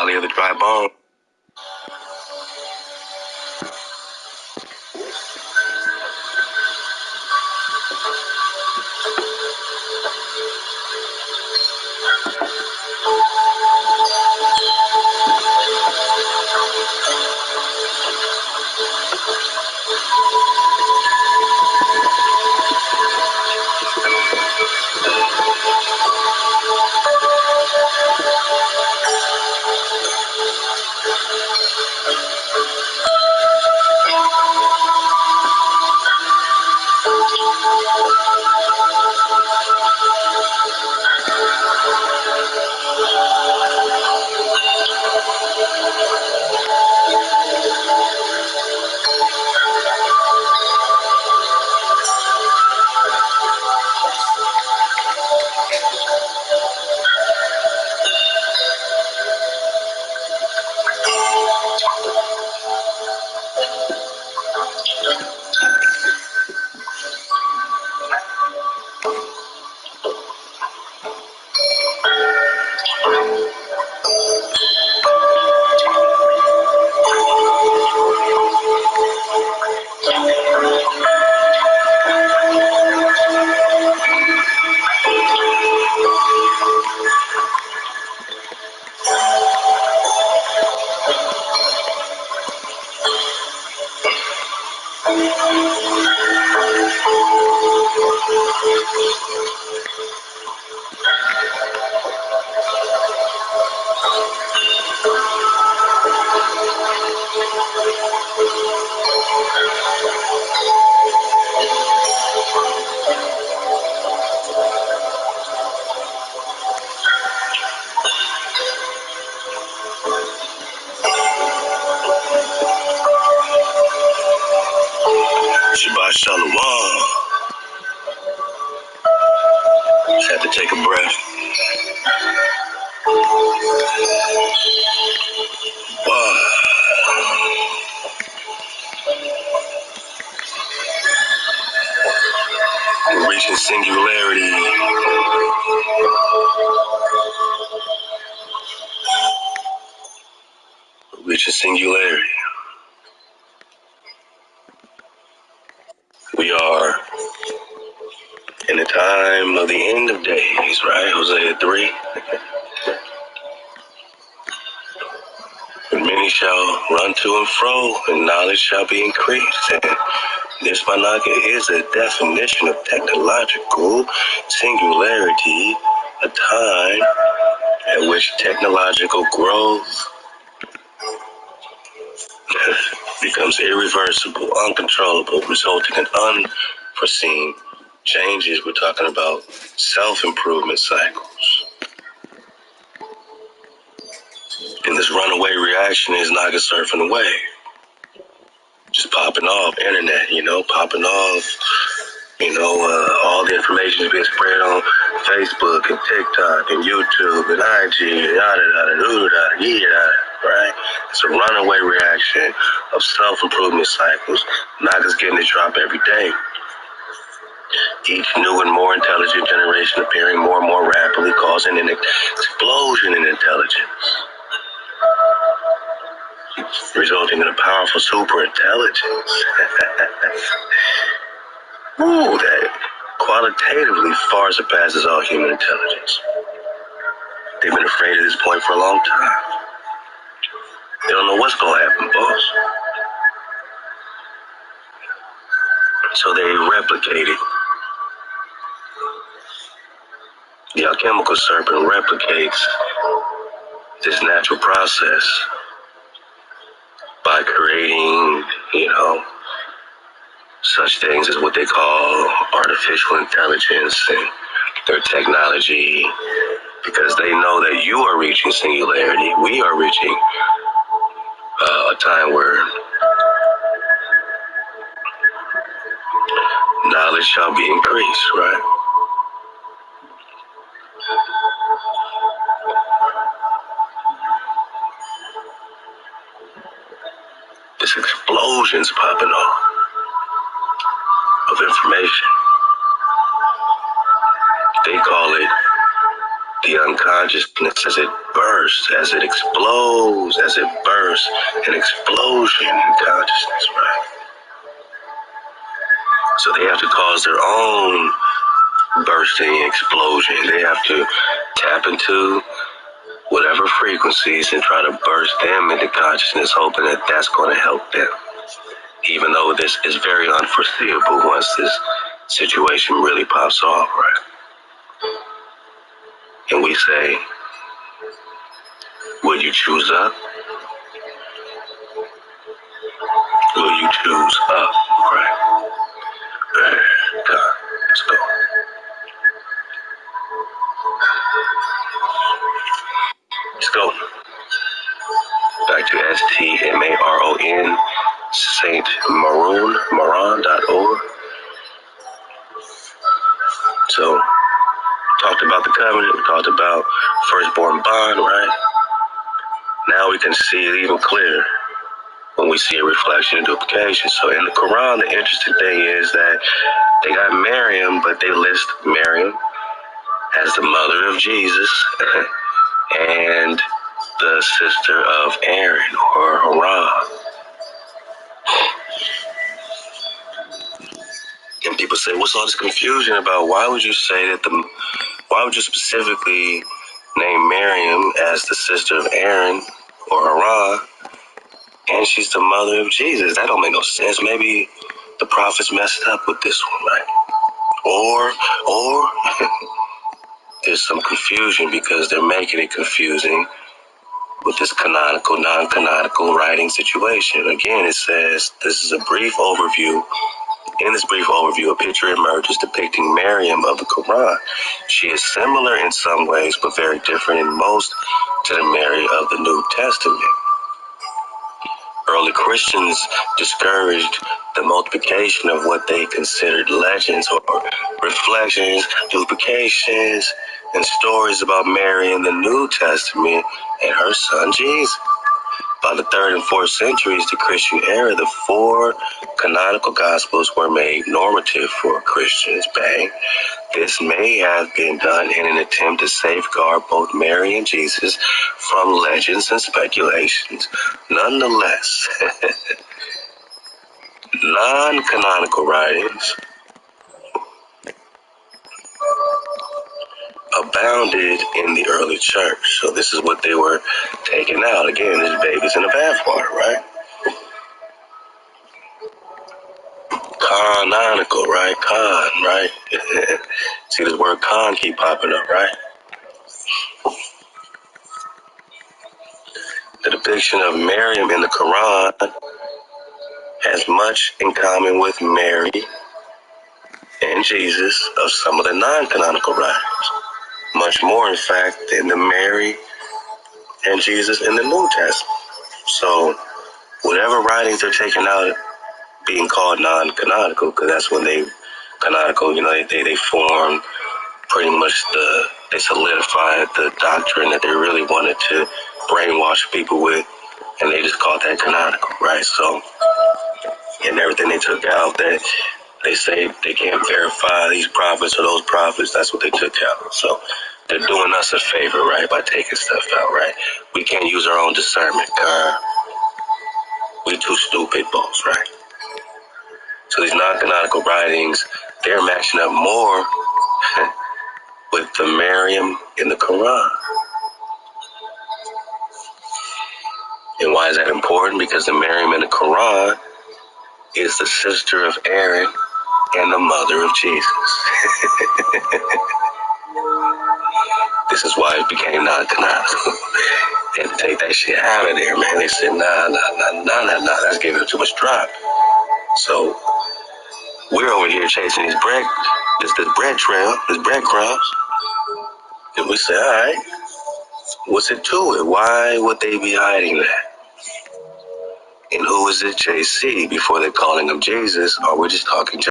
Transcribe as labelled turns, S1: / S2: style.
S1: Valley of the Dry Bone. Shabbat Shalom. Just had to take a breath. Wow. We're reaching singularity. We're reaching singularity. We are in the time of the end of days, right? Hosea 3. And many shall run to and fro, and knowledge shall be increased. And this, Manaka, is a definition of technological singularity, a time at which technological growth becomes irreversible, uncontrollable, resulting in unforeseen changes. We're talking about self-improvement cycles. And this runaway reaction is Naga surfing away. Just popping off internet, popping off, all the information is being spread on Facebook and TikTok and YouTube and IG, right? It's a runaway reaction of self-improvement cycles. Naga's getting this drop every day. Each new and more intelligent generation appearing more and more rapidly, causing an explosion in intelligence, resulting in a powerful super intelligence. Ooh, that qualitatively far surpasses all human intelligence. They've been afraid of this point for a long time. They don't know what's going to happen, boss. So they replicated. The alchemical serpent replicates this natural process by creating, such things as what they call artificial intelligence and their technology, because they know that you are reaching singularity. We are reaching a time where knowledge shall be increased, right? This explosion's popping off of information. They call it the unconsciousness as it bursts. bursts, as it explodes, as it bursts, an explosion in consciousness, right? So they have to cause their own bursting explosion. They have to tap into whatever frequencies and try to burst them into consciousness, hoping that that's going to help them. Even though this is very unforeseeable once this situation really pops off, right? And we say, will you choose up? Will you choose up, right? God, let's go. Let's go. Back to STMARON, Maron.org. So, talked about the covenant, we talked about firstborn bond, right? Now we can see it even clearer when we see a reflection and duplication. So in the Quran, the interesting thing is that they got Miriam, but they list Miriam as the mother of Jesus and the sister of Aaron or Haran. And people say, what's all this confusion about? Why would you specifically name Miriam as the sister of Aaron or Haran, and she's the mother of Jesus? That don't make no sense. Maybe the prophets messed up with this one, right? Or there's some confusion because they're making it confusing with this canonical, non-canonical writing situation. Again, it says, this is a brief overview. In this brief overview, a picture emerges depicting Miriam of the Quran. She is similar in some ways, but very different in most to the Mary of the New Testament. Early Christians discouraged the multiplication of what they considered legends or reflections, duplications, and stories about Mary in the New Testament and her son Jesus. By the 3rd and 4th centuries, the Christian era, the 4 canonical Gospels were made normative for Christians. Bang. This may have been done in an attempt to safeguard both Mary and Jesus from legends and speculations. Nonetheless, non-canonical writings abounded in the early church. So this is what they were taking out. Again, there's babies in the bathwater, right? Canonical, right? Con, right? See this word con keep popping up, right? The depiction of Miriam in the Quran has much in common with Mary and Jesus of some of the non-canonical writers. Much more, in fact, than the Mary and Jesus in the New Testament. So, whatever writings are taken out being called non-canonical, because that's when they canonical, they formed pretty much they solidified the doctrine that they really wanted to brainwash people with, and they just called that canonical, right? So, and everything they took out that they say they can't verify these prophets or those prophets, that's what they took out. So they're doing us a favor, right, by taking stuff out, right? We can't use our own discernment, we too stupid, boss, right? So these non-canonical writings, they're matching up more with the Miriam in the Quran. And why is that important? Because the Miriam in the Quran is the sister of Aaron and the mother of Jesus. This is why it became non-canonical. They had to take that shit out of there, man. They said, nah, that's giving it too much drop. So we're over here chasing this bread trail, this breadcrumbs. And we say, all right, what's it to it? Why would they be hiding that? And who is it, JC, before they're calling him Jesus, or we're just talking